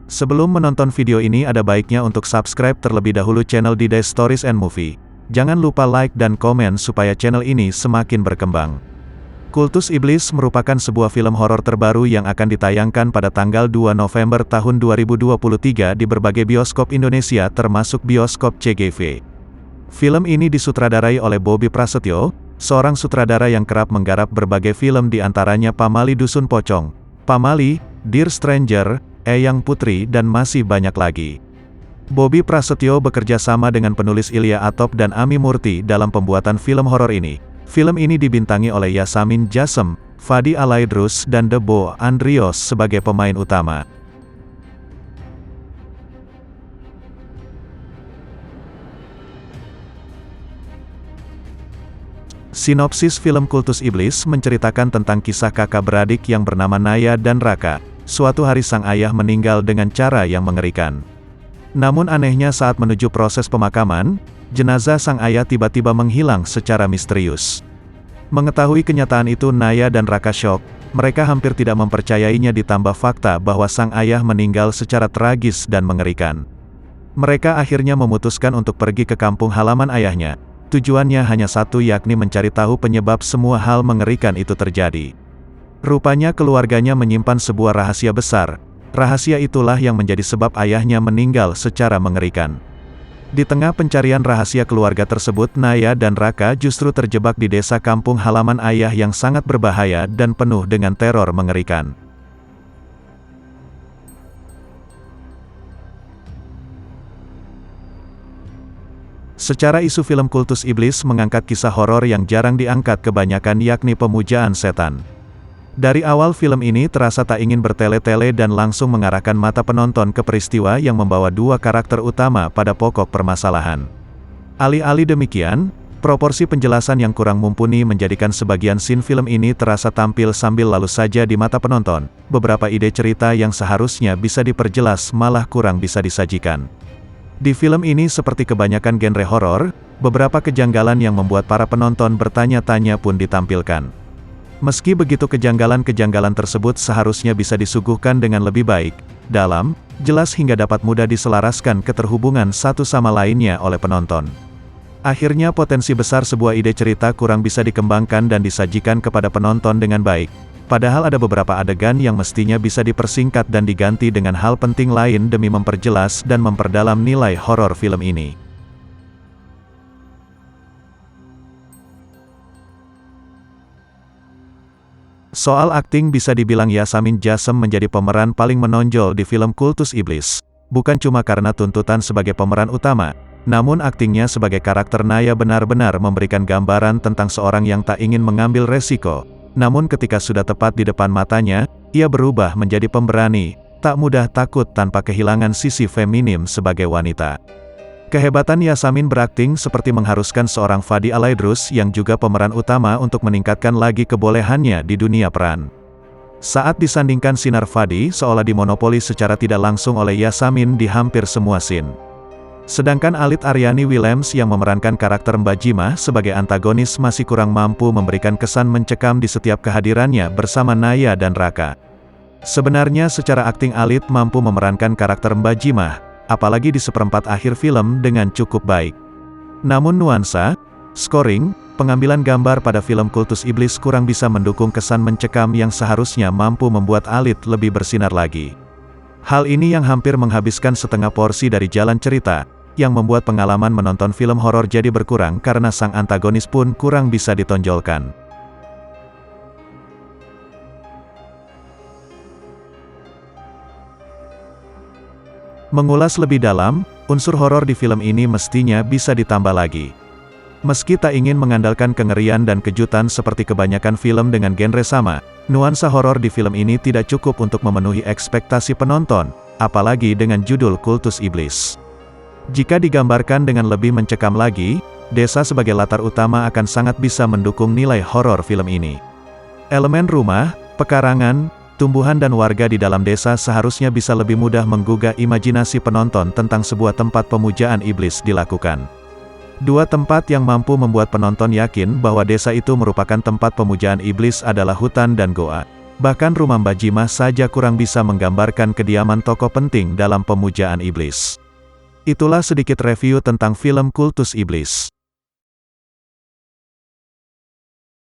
Sebelum menonton video ini ada baiknya untuk subscribe terlebih dahulu channel Diday Stories and Movie. Jangan lupa like dan komen supaya channel ini semakin berkembang. Kultus Iblis merupakan sebuah film horor terbaru yang akan ditayangkan pada tanggal 2 November tahun 2023 di berbagai bioskop Indonesia termasuk bioskop CGV. Film ini disutradarai oleh Bobby Prasetyo, seorang sutradara yang kerap menggarap berbagai film di antaranya Pamali Dusun Pocong, Pamali, Dear Stranger, Eyang Putri dan masih banyak lagi. Bobby Prasetyo bekerja sama dengan penulis Ilya Atop dan Ami Murti dalam pembuatan film horor ini. Film ini dibintangi oleh Yasamin Jasem, Fadi Alaidrus dan Debo Andrios sebagai pemain utama. Sinopsis film Kultus Iblis menceritakan tentang kisah kakak beradik yang bernama Naya dan Raka. Suatu hari sang ayah meninggal dengan cara yang mengerikan. Namun anehnya saat menuju proses pemakaman, jenazah sang ayah tiba-tiba menghilang secara misterius. Mengetahui kenyataan itu Naya dan Raka syok, mereka hampir tidak mempercayainya ditambah fakta bahwa sang ayah meninggal secara tragis dan mengerikan. Mereka akhirnya memutuskan untuk pergi ke kampung halaman ayahnya. Tujuannya hanya satu yakni mencari tahu penyebab semua hal mengerikan itu terjadi. Rupanya keluarganya menyimpan sebuah rahasia besar. Rahasia itulah yang menjadi sebab ayahnya meninggal secara mengerikan. Di tengah pencarian rahasia keluarga tersebut, Naya dan Raka justru terjebak di desa kampung halaman ayah yang sangat berbahaya dan penuh dengan teror mengerikan. Secara isu film Kultus Iblis mengangkat kisah horor yang jarang diangkat kebanyakan yakni pemujaan setan. Dari awal film ini terasa tak ingin bertele-tele dan langsung mengarahkan mata penonton ke peristiwa yang membawa dua karakter utama pada pokok permasalahan. Alih-alih demikian, proporsi penjelasan yang kurang mumpuni menjadikan sebagian scene film ini terasa tampil sambil lalu saja di mata penonton. Beberapa ide cerita yang seharusnya bisa diperjelas malah kurang bisa disajikan. Di film ini seperti kebanyakan genre horor, beberapa kejanggalan yang membuat para penonton bertanya-tanya pun ditampilkan. Meski begitu kejanggalan-kejanggalan tersebut seharusnya bisa disuguhkan dengan lebih baik, dalam, jelas hingga dapat mudah diselaraskan keterhubungan satu sama lainnya oleh penonton. Akhirnya potensi besar sebuah ide cerita kurang bisa dikembangkan dan disajikan kepada penonton dengan baik. Padahal ada beberapa adegan yang mestinya bisa dipersingkat dan diganti dengan hal penting lain demi memperjelas dan memperdalam nilai horor film ini. Soal akting bisa dibilang Yasamin Jasem menjadi pemeran paling menonjol di film Kultus Iblis. Bukan cuma karena tuntutan sebagai pemeran utama, namun aktingnya sebagai karakter Naya benar-benar memberikan gambaran tentang seorang yang tak ingin mengambil resiko. Namun ketika sudah tepat di depan matanya, ia berubah menjadi pemberani, tak mudah takut tanpa kehilangan sisi feminim sebagai wanita. Kehebatan Yasamin berakting seperti mengharuskan seorang Fadi Alaidrus yang juga pemeran utama untuk meningkatkan lagi kebolehannya di dunia peran. Saat disandingkan sinar Fadi seolah dimonopoli secara tidak langsung oleh Yasamin di hampir semua scene. Sedangkan Alit Aryani Willems yang memerankan karakter Mbak Jimah sebagai antagonis masih kurang mampu memberikan kesan mencekam di setiap kehadirannya bersama Naya dan Raka. Sebenarnya secara akting Alit mampu memerankan karakter Mbak Jimah, apalagi di seperempat akhir film dengan cukup baik. Namun nuansa, scoring, pengambilan gambar pada film Kultus Iblis kurang bisa mendukung kesan mencekam yang seharusnya mampu membuat Alit lebih bersinar lagi. Hal ini yang hampir menghabiskan setengah porsi dari jalan cerita, yang membuat pengalaman menonton film horor jadi berkurang karena sang antagonis pun kurang bisa ditonjolkan. Mengulas lebih dalam, unsur horor di film ini mestinya bisa ditambah lagi. Meski tak ingin mengandalkan kengerian dan kejutan seperti kebanyakan film dengan genre sama, nuansa horor di film ini tidak cukup untuk memenuhi ekspektasi penonton, apalagi dengan judul Kultus Iblis. Jika digambarkan dengan lebih mencekam lagi, desa sebagai latar utama akan sangat bisa mendukung nilai horor film ini. Elemen rumah, pekarangan, tumbuhan dan warga di dalam desa seharusnya bisa lebih mudah menggugah imajinasi penonton tentang sebuah tempat pemujaan iblis dilakukan. Dua tempat yang mampu membuat penonton yakin bahwa desa itu merupakan tempat pemujaan iblis adalah hutan dan goa. Bahkan rumah Mbah Jimah saja kurang bisa menggambarkan kediaman tokoh penting dalam pemujaan iblis. Itulah sedikit review tentang film Kultus Iblis.